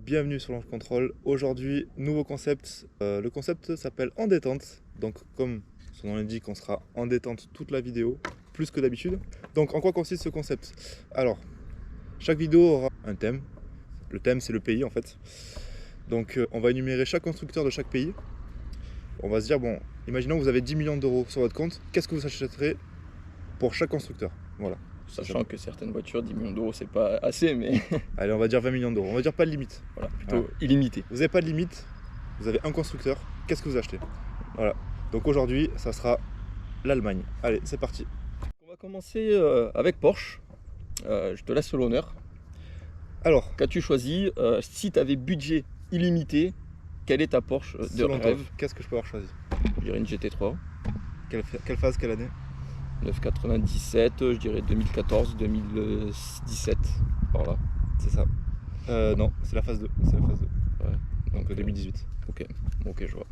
bienvenue sur Launch Control. Aujourd'hui, nouveau concept. Le concept s'appelle En détente. Donc, comme son nom l'indique, on sera en détente toute la vidéo, plus que d'habitude. Donc, en quoi consiste ce concept? Alors, chaque vidéo aura un thème. Le thème, c'est le pays en fait. Donc, on va énumérer chaque constructeur de chaque pays. On va se dire, bon, imaginons que vous avez 10 millions d'euros sur votre compte. Qu'est-ce que vous achèterez pour chaque constructeur? Voilà. Sachant que certaines voitures, 10 millions d'euros, c'est pas assez, mais Allez, on va dire 20 millions d'euros. On va dire pas de limite. voilà, plutôt illimité. Vous n'avez pas de limite, vous avez un constructeur, qu'est-ce que vous achetez? Voilà. Donc aujourd'hui, ça sera l'Allemagne. Allez, c'est parti. On va commencer avec Porsche. Je te laisse l'honneur. Alors, Qu'as-tu choisi? Si tu avais budget illimité, quelle est ta Porsche de selon toi, rêve? qu'est-ce que je peux avoir choisi? Je dirais une GT3. Quelle phase, quelle année? 997, je dirais 2014, 2017, par là. C'est ça. Non, c'est la phase 2. C'est la phase 2. Ouais. Donc 2018. Ok, je vois.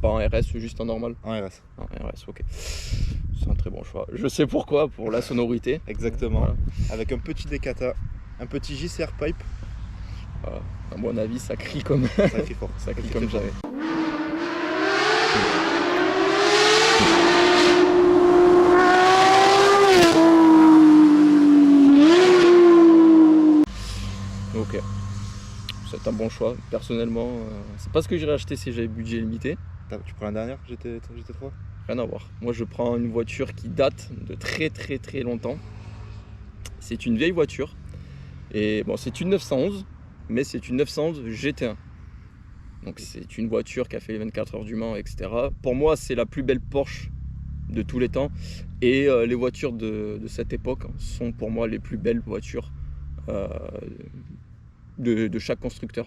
Pas en RS, juste en normal? En RS. En RS, ok. C'est un très bon choix. Je sais pourquoi, pour la sonorité. Exactement. Voilà. Avec un petit Decata, un petit JCR Pipe, Voilà. À mon avis, ça crie comme, ça crie fort. ça crie crie comme fort. jamais. Ok, c'est un bon choix. Personnellement, c'est pas ce que j'irais acheter si j'avais budget limité. Tu prends la dernière GT3? Rien à voir. Moi, je prends une voiture qui date de très longtemps. C'est une vieille voiture. Et bon, c'est une 911, mais c'est une 911 GT1. Donc c'est une voiture qui a fait les 24 heures du Mans, etc. Pour moi, c'est la plus belle Porsche de tous les temps. Et les voitures de cette époque sont pour moi les plus belles voitures de chaque constructeur.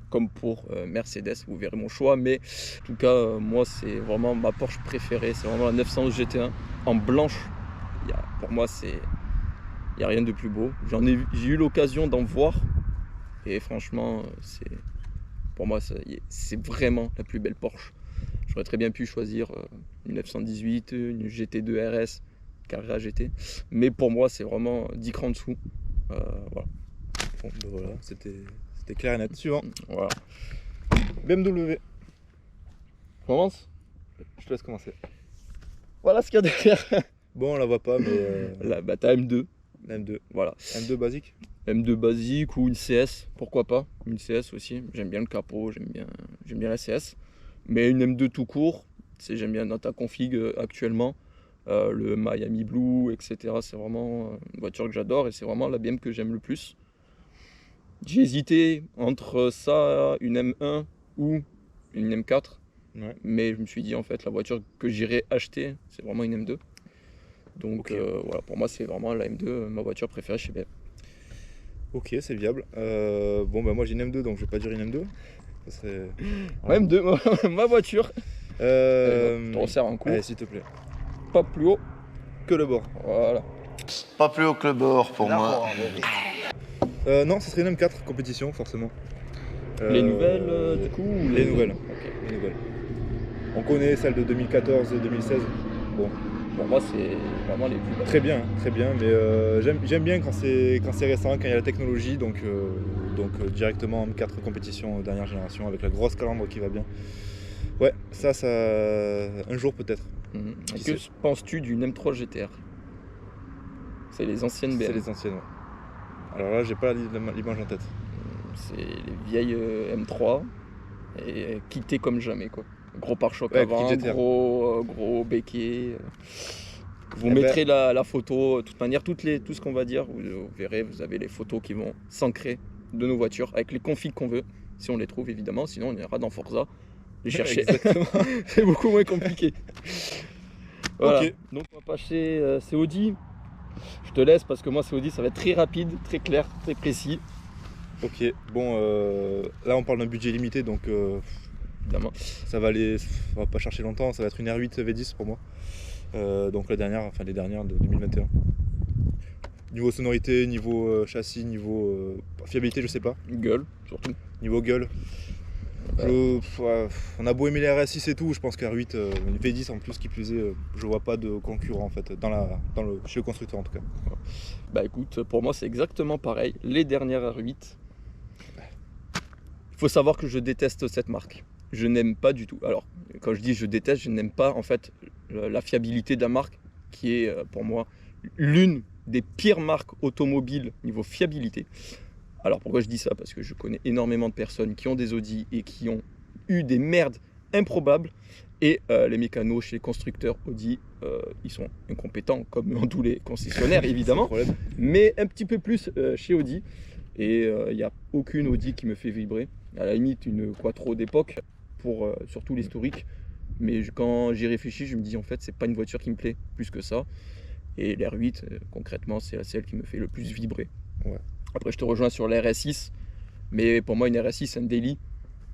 Comme pour Mercedes, vous verrez mon choix. Mais en tout cas, moi, c'est vraiment ma Porsche préférée. C'est vraiment la 911 GT1 en blanche. Pour moi, il n'y a rien de plus beau. J'ai eu l'occasion d'en voir. Et franchement, pour moi, c'est vraiment la plus belle Porsche. J'aurais très bien pu choisir une 918, une GT2 RS, Carrera GT. Mais pour moi, c'est vraiment 10 crans en dessous. Voilà. Bon, ben voilà, c'était clair et net. Suivant. Voilà. BMW. On commence? Je te laisse commencer. Voilà ce qu'il y a derrière. Bon, on la voit pas, mais Bah, t'as M2. la M2. Voilà. M2 basique. M2 basique ou une CS, pourquoi pas. Une CS aussi. J'aime bien le capot, j'aime bien la CS. Mais une M2 tout court, j'aime bien dans ta config actuellement. Le Miami Blue, etc. C'est vraiment une voiture que j'adore et c'est vraiment la BM que j'aime le plus. J'ai hésité entre ça, une M1 ou une M4. Ouais. Mais je me suis dit en fait la voiture que j'irais acheter, c'est vraiment une M2. Donc Ok. voilà, pour moi c'est vraiment la M2, ma voiture préférée chez BM. Ok, c'est viable. Bon, bah moi j'ai une M2, donc je vais pas dire une M2. Ça serait. Ouais, M2, ma voiture. Je te resserre un coup. Allez, s'il te plaît. Pas plus haut. Que le bord. Voilà. Pas plus haut que le bord pour moi. Non, ce serait une M4 compétition, forcément. Les nouvelles du coup ou Les nouvelles. Ok. Les nouvelles. On connaît celles de 2014-2016. Bon, Pour moi c'est vraiment les plus belles. très bien, mais j'aime bien quand c'est récent, quand il y a la technologie, donc directement M4 compétition dernière génération avec la grosse calandre qui va bien. Ouais, ça un jour peut-être. Mhm. Qui Que sait. penses-tu d'une M3 GTR? C'est les anciennes C'est BM. les anciennes. Ouais. Alors là, j'ai pas l'image en tête. C'est les vieilles M3 et quittées comme jamais quoi. Gros pare-choc Ouais, avant, kit GTR. gros béquet. Vous Eh mettrez la photo, de toute manière, tout ce qu'on va dire, vous verrez, vous avez les photos qui vont s'ancrer de nos voitures avec les configs qu'on veut, si on les trouve évidemment, sinon on ira dans Forza les chercher. Exactement. C'est beaucoup moins compliqué. Voilà. Ok. Donc on va passer, c'est Audi. Je te laisse parce que moi c'est Audi, ça va être très rapide, très clair, très précis. Ok, bon, là on parle d'un budget limité, donc Évidemment. ça va aller, on va pas chercher longtemps, ça va être une R8 V10 pour moi. Donc les dernières de 2021. Niveau sonorité, niveau châssis, niveau fiabilité, je sais pas. Gueule, surtout. Niveau gueule, on a beau aimer les RS6 et tout, je pense que R8, une V10 en plus qui plus est, je vois pas de concurrent en fait, chez le constructeur en tout cas. Bah écoute, pour moi c'est exactement pareil. Les dernières R8, faut savoir que je déteste cette marque. Je n'aime pas du tout. Alors, quand je dis je déteste, je n'aime pas en fait la fiabilité de la marque qui est pour moi l'une des pires marques automobiles niveau fiabilité. Alors pourquoi je dis ça? Parce que je connais énormément de personnes qui ont des Audi et qui ont eu des merdes improbables. Et les mécanos chez les constructeurs Audi, ils sont incompétents comme dans tous les concessionnaires évidemment, mais un petit peu plus chez Audi. Et il n'y a aucune Audi qui me fait vibrer. À la limite une Quattro d'époque pour surtout l'historique. Mais quand j'y réfléchis, je me dis en fait c'est pas une voiture qui me plaît plus que ça. Et l'R8 concrètement c'est celle qui me fait le plus vibrer. Ouais. Après je te rejoins sur l'RS6, mais pour moi une RS6 c'est un daily.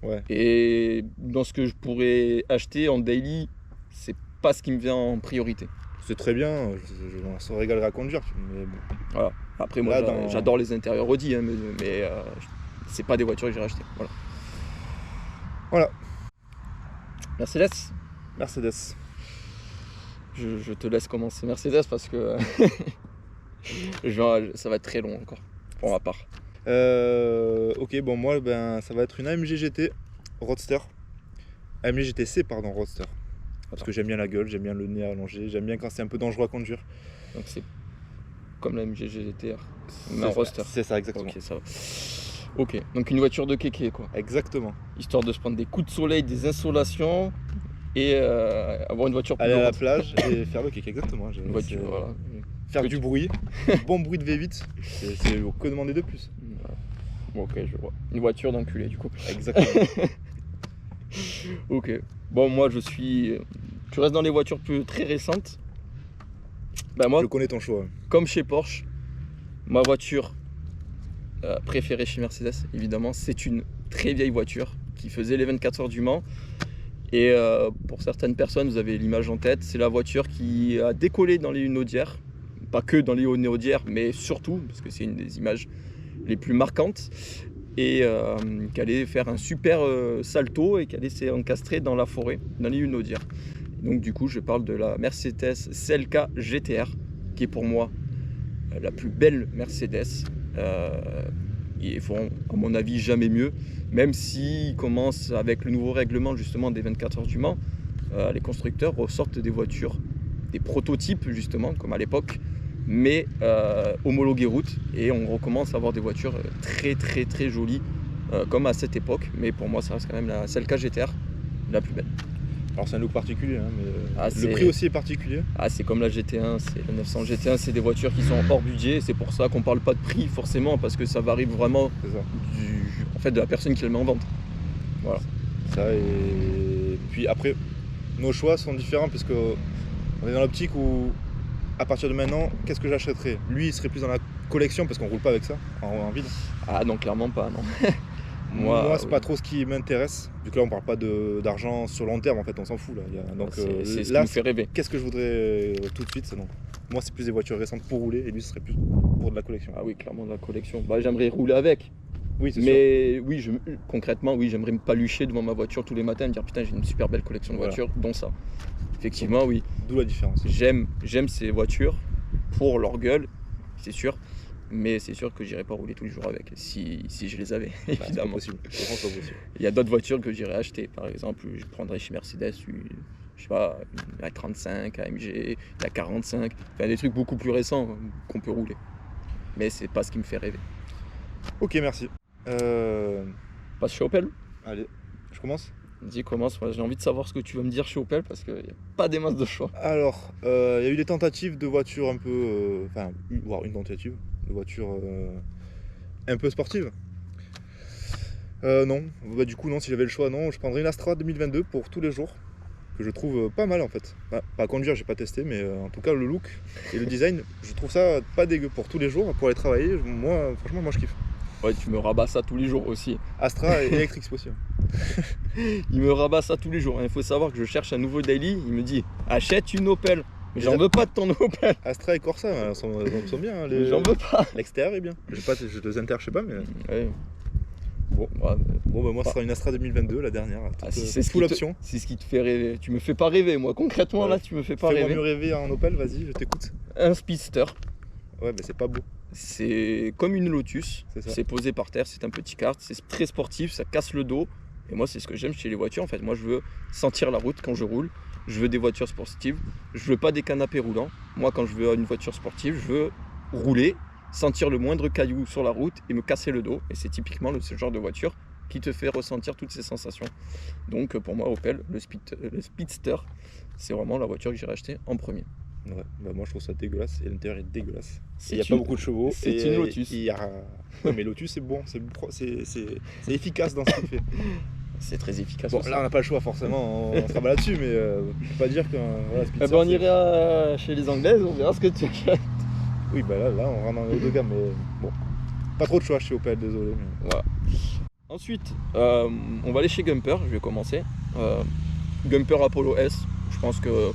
Ouais. Et dans ce que je pourrais acheter en daily, c'est pas ce qui me vient en priorité. C'est très bien, on se régalerait à conduire. Mais bon. Voilà. Après moi j'adore les intérieurs Audi, hein, mais c'est pas des voitures que j'ai rachetées. Voilà. Mercedes. Je te laisse commencer Mercedes parce que ça va être très long encore pour ma part. Ok, bon moi ça va être une AMG GT Roadster. AMG GTC pardon, Roadster. Parce que j'aime bien la gueule, j'aime bien le nez allongé, j'aime bien quand c'est un peu dangereux à conduire. Donc c'est comme la AMG GTR, mais un Roadster. C'est ça exactement. Ok, ça va. Ok, donc une voiture de kéké quoi. Exactement. Histoire de se prendre des coups de soleil, des insolations et avoir une voiture plus aller à la lourde. plage et faire le kéké, exactement. Une voiture, voilà. Faire du bruit, du bon bruit de V8, c'est que demander de plus. Bon, ok, je vois. Une voiture d'enculé du coup. Exactement. Ok. Bon, moi je suis. Tu restes dans les voitures très récentes. Ben moi, je connais ton choix. Comme chez Porsche, ma voiture préférée chez Mercedes, évidemment, c'est une très vieille voiture qui faisait les 24 heures du Mans. Et pour certaines personnes, vous avez l'image en tête, c'est la voiture qui a décollé dans les Hunaudières. Pas que dans les Hunaudières, mais surtout, parce que c'est une des images les plus marquantes. Et qui allait faire un super salto et qui allait s'encastrer dans la forêt, dans les Hunaudières. Donc du coup, je parle de la Mercedes CLK GTR, qui est pour moi la plus belle Mercedes. Ils feront, à mon avis, jamais mieux. Même s'ils commencent avec le nouveau règlement justement des 24 heures du Mans, les constructeurs ressortent des voitures, des prototypes justement, comme à l'époque, mais homologuées route. Et on recommence à avoir des voitures très très très jolies, comme à cette époque. Mais pour moi, ça reste quand même la CLK GTR, la plus belle. Alors c'est un look particulier, hein, mais le prix aussi est particulier. Ah, c'est comme la GT1, c'est la 900 GT1, c'est des voitures qui sont hors budget. C'est pour ça qu'on parle pas de prix forcément, parce que ça varie vraiment de la personne qui le met en vente. Voilà. Ça, et puis après, nos choix sont différents parce qu'on est dans l'optique où, à partir de maintenant, qu'est-ce que j'achèterais? Lui, il serait plus dans la collection parce qu'on roule pas avec ça en vide. Ah non, clairement pas, non. Moi, c'est pas trop ce qui m'intéresse, vu que là on parle pas d'argent sur long terme, en fait on s'en fout là. Donc c'est ce là, qui me fait rêver. Qu'est-ce que je voudrais tout de suite, c'est non. Moi c'est plus des voitures récentes pour rouler et lui ce serait plus pour de la collection. Ah oui, clairement de la collection. Bah j'aimerais rouler avec. Oui, c'est mais sûr. Oui, concrètement, oui, j'aimerais me palucher devant ma voiture tous les matins et me dire putain j'ai une super belle collection de voitures, dont ça. Effectivement, oui. D'où la différence. J'aime ces voitures pour leur gueule, c'est sûr. Mais c'est sûr que j'irai pas rouler tous les jours avec, si je les avais, évidemment. C'est pas possible. Il y a d'autres voitures que j'irais acheter. Par exemple, je prendrais chez Mercedes, je sais pas, la 35, AMG, la 45, enfin des trucs beaucoup plus récents qu'on peut rouler. Mais c'est pas ce qui me fait rêver. Ok, merci. Passe chez Opel. Allez, je commence. Dis, commence. Moi, j'ai envie de savoir ce que tu vas me dire chez Opel parce qu'il n'y a pas des masses de choix. Alors, il y a eu des tentatives de voitures un peu, voire une tentative de voiture un peu sportive. Non, bah, du coup non, si j'avais le choix, non, je prendrais une Astra 2022 pour tous les jours, que je trouve pas mal en fait. Pas à conduire, j'ai pas testé, mais en tout cas le look et le design, je trouve ça pas dégueu pour tous les jours, pour aller travailler. Moi, franchement, moi je kiffe. Ouais, tu me rabats ça tous les jours aussi. Astra et électrique c'est possible. Il me rabat ça tous les jours. Il faut savoir que je cherche un nouveau daily. Il me dit achète une Opel. Mais j'en veux pas de ton Opel. Astra et Corsa, elles sont bien. Hein, j'en veux pas. L'extérieur est bien. Je les inter, je sais pas, mais. Ouais. Bon, bah, moi, ce sera une Astra 2022, la dernière. C'est full option. C'est ce qui te fait rêver. Tu me fais pas rêver, moi. Concrètement, là, tu me fais pas rêver. Fais-moi mieux rêver en Opel, vas-y, je t'écoute. Un Speedster. Ouais, mais c'est pas beau. c'est comme une Lotus, C'est ça. c'est posé par terre, c'est un petit kart, c'est très sportif, ça casse le dos. Et moi, c'est ce que j'aime chez les voitures. En fait, moi, je veux sentir la route quand je roule. Je veux des voitures sportives. Je veux pas des canapés roulants. Moi, quand je veux une voiture sportive, je veux rouler, sentir le moindre caillou sur la route et me casser le dos. Et c'est typiquement ce genre de voiture qui te fait ressentir toutes ces sensations. Donc, pour moi, Opel, le Speedster, c'est vraiment la voiture que j'ai achetée en premier. Ouais, bah moi je trouve ça dégueulasse et l'intérieur est dégueulasse. C'est Il n'y a pas beaucoup de chevaux. c'est et, une Lotus. Ouais, mais Lotus c'est bon, c'est efficace dans ce qu'il fait. C'est très efficace Bon, aussi. là on n'a pas le choix forcément, on sera pas là-dessus, mais on peut pas dire que voilà, Eh ben, on ira chez les Anglaises, on verra ce que tu achètes. Oui, bah là on rentre dans le haut de gamme, mais bon, pas trop de choix chez Opel, désolé. mais- Voilà. Ensuite, on va aller chez Gumper, je vais commencer. Gumper Apollo S, je pense que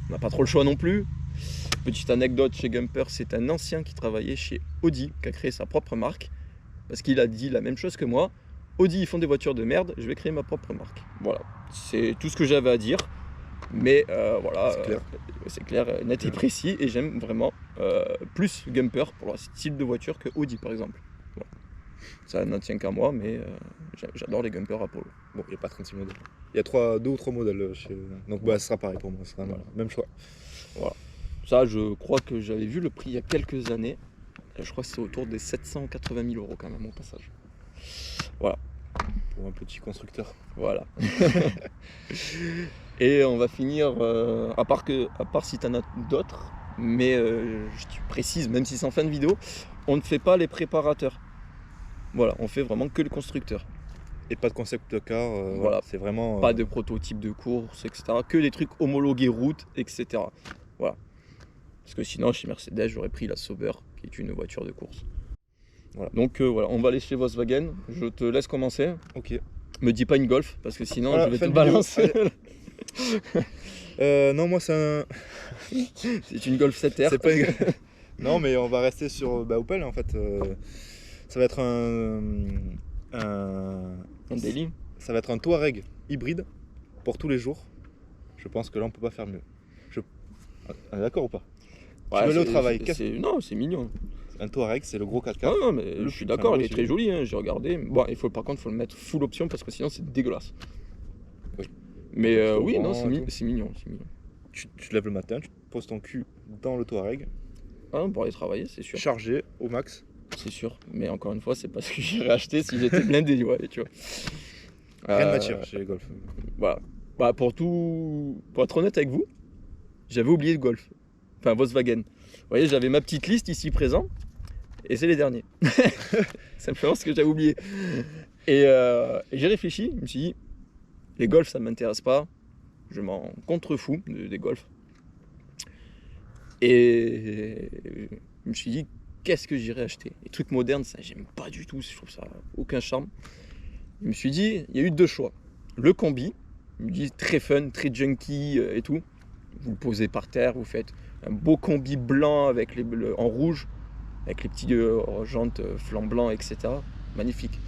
on n'a pas trop le choix non plus. Petite anecdote chez Gumper, c'est un ancien qui travaillait chez Audi, qui a créé sa propre marque, parce qu'il a dit la même chose que moi. Audi, ils font des voitures de merde, je vais créer ma propre marque. Voilà, c'est tout ce que j'avais à dire. Mais voilà, C'est clair. c'est clair, net et précis, et j'aime vraiment plus Gumper pour le style de voiture que Audi par exemple. Voilà. Ça n'en tient qu'à moi, mais j'adore les Gumper Apollo. Bon, il n'y a pas 36 modèles. Il y a 2 ou 3 modèles chez... Donc bah ce sera pareil pour moi, ce sera Voilà. même choix. Ça, je crois que j'avais vu le prix il y a quelques années. Et je crois que c'est autour des 780 000 € quand même au passage. Pour un petit constructeur. Voilà. Et on va finir, à part si tu en as d'autres, mais je te précise, même si c'est en fin de vidéo, on ne fait pas les préparateurs. Voilà, on fait vraiment que le constructeur. Et pas de concept car, Voilà. c'est vraiment... Pas de prototype de course, etc. Que des trucs homologués route, etc. Voilà. Parce que sinon, chez Mercedes, j'aurais pris la Sauber, qui est une voiture de course. Voilà. Donc voilà, on va aller chez Volkswagen. Je te laisse commencer. Ok. Me dis pas une Golf, parce que sinon, Voilà, je vais fin te de vidéo. balancer. Non, moi c'est un... C'est une Golf 7R. C'est pas une... Non, mais on va rester sur Opel en fait. Ça va être Un daily. ça va être un Touareg hybride pour tous les jours. Je pense que là on peut pas faire mieux. On est d'accord ou pas? Tu veux aller au travail, Non, c'est mignon. Un Touareg, c'est le gros 4x4. Ah non, mais Le je suis plus- d'accord, enfin, il moi, est très joli, hein, j'ai regardé. Bon, par contre, il faut le mettre full option parce que sinon c'est dégueulasse. Oui. Mais Faut oui, non, vent et tout. c'est mignon, c'est mignon. Tu te lèves le matin, tu poses ton cul dans le Touareg, Ah, pour aller travailler, c'est sûr. chargé au max. C'est sûr. Mais encore une fois, c'est pas ce que j'irais acheter si j'étais blindé, ouais, tu vois. Rien ne Euh, m'attire chez les Golf. Voilà. Bah, pour être honnête avec vous, j'avais oublié le Golf. Enfin, Volkswagen. Vous voyez, j'avais ma petite liste ici présent. Et c'est les derniers. Simplement ce que j'avais oublié. Et j'ai réfléchi. Je me suis dit, les Golf, ça ne m'intéresse pas. Je m'en contrefous des Golf. Et je me suis dit, qu'est-ce que j'irais acheter? Les trucs modernes, ça, j'aime pas du tout. Je trouve ça aucun charme. Je me suis dit, il y a eu 2 choix. Le combi, je me dis très fun, très junky et tout. Vous le posez par terre, vous faites un beau combi blanc avec en rouge, avec les petits jantes flanc blanc, etc. Magnifique.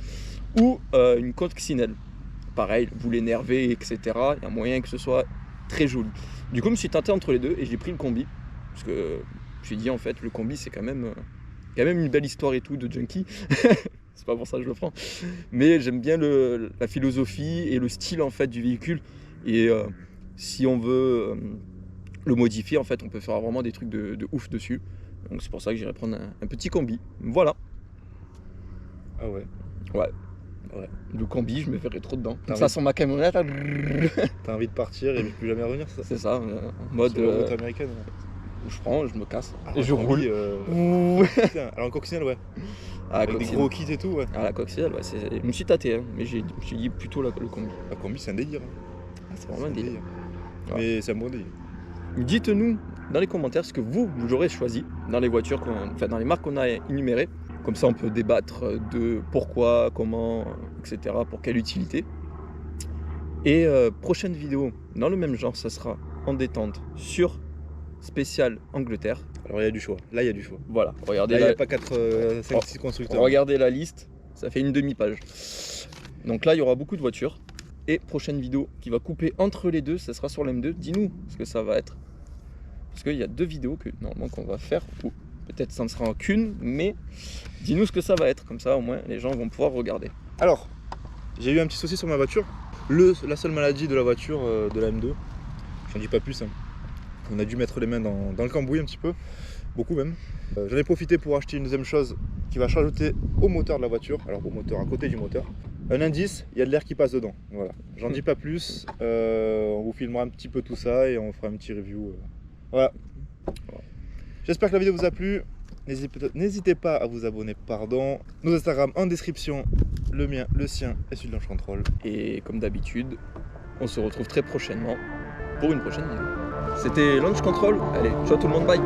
Ou une coccinelle. Pareil, vous l'énervez, etc. Il y a moyen que ce soit très joli. Du coup, je me suis tenté entre les deux et j'ai pris le combi. Parce que je me suis dit, en fait, le combi, c'est quand même une belle histoire et tout de junkie. C'est pas pour ça que je le prends. Mais j'aime bien la philosophie et le style en fait du véhicule. Et si on veut le modifier, en fait, on peut faire vraiment des trucs de ouf dessus. Donc c'est pour ça que j'irai prendre un petit combi. Voilà. Ah ouais. Ouais. Le combi, je me ferai trop dedans. Comme ça, sur ma camionnette, T'as envie de partir et plus jamais revenir, c'est ça? c'est ça. En mode, Sur la route américaine. Ouais. je prends, je me casse. Ah, et je combi, roule. Ouh. Putain, alors en coccinelle, ouais. À la Avec des coccinelle. gros kits et tout, ouais. À la coccinelle, ouais. Je me suis tâté, hein, mais j'ai dit plutôt le combi. La combi, c'est un délire. C'est vraiment un délire. Ouais. Mais c'est un bon délire. Dites-nous dans les commentaires ce que vous aurez choisi dans les voitures, dans les marques qu'on a énumérées. Comme ça, on peut débattre de pourquoi, comment, etc. Pour quelle utilité. Et prochaine vidéo dans le même genre, ça sera en détente sur spécial Angleterre. Alors il y a du choix. Là, il y a du choix. Voilà, regardez Là, il n'y la, a pas 5, 6 constructeurs. regardez la liste, ça fait une demi-page. Donc là, il y aura beaucoup de voitures. Et prochaine vidéo qui va couper entre les deux, ça sera sur l'M2. Dis-nous ce que ça va être. Parce qu'il y a 2 vidéos que normalement qu'on va faire. Ouh, Peut-être ça ne sera qu'une, mais dis-nous ce que ça va être, comme ça au moins les gens vont pouvoir regarder. Alors, j'ai eu un petit souci sur ma voiture. La seule maladie de la voiture, de la M2, j'en dis pas plus. Hein. On a dû mettre les mains dans le cambouis un petit peu, beaucoup même. J'en ai profité pour acheter une deuxième chose qui va se rajouter au moteur de la voiture, alors au moteur, à côté du moteur. Un indice, il y a de l'air qui passe dedans. Voilà, j'en dis pas plus. On vous filmera un petit peu tout ça et on fera un petit review. Voilà. J'espère que la vidéo vous a plu. N'hésitez pas à vous abonner, Nos Instagram en description, le mien, le sien et celui de Launch Control. Et comme d'habitude, on se retrouve très prochainement pour une prochaine vidéo. C'était Launch Control. Allez, ciao tout le monde, bye.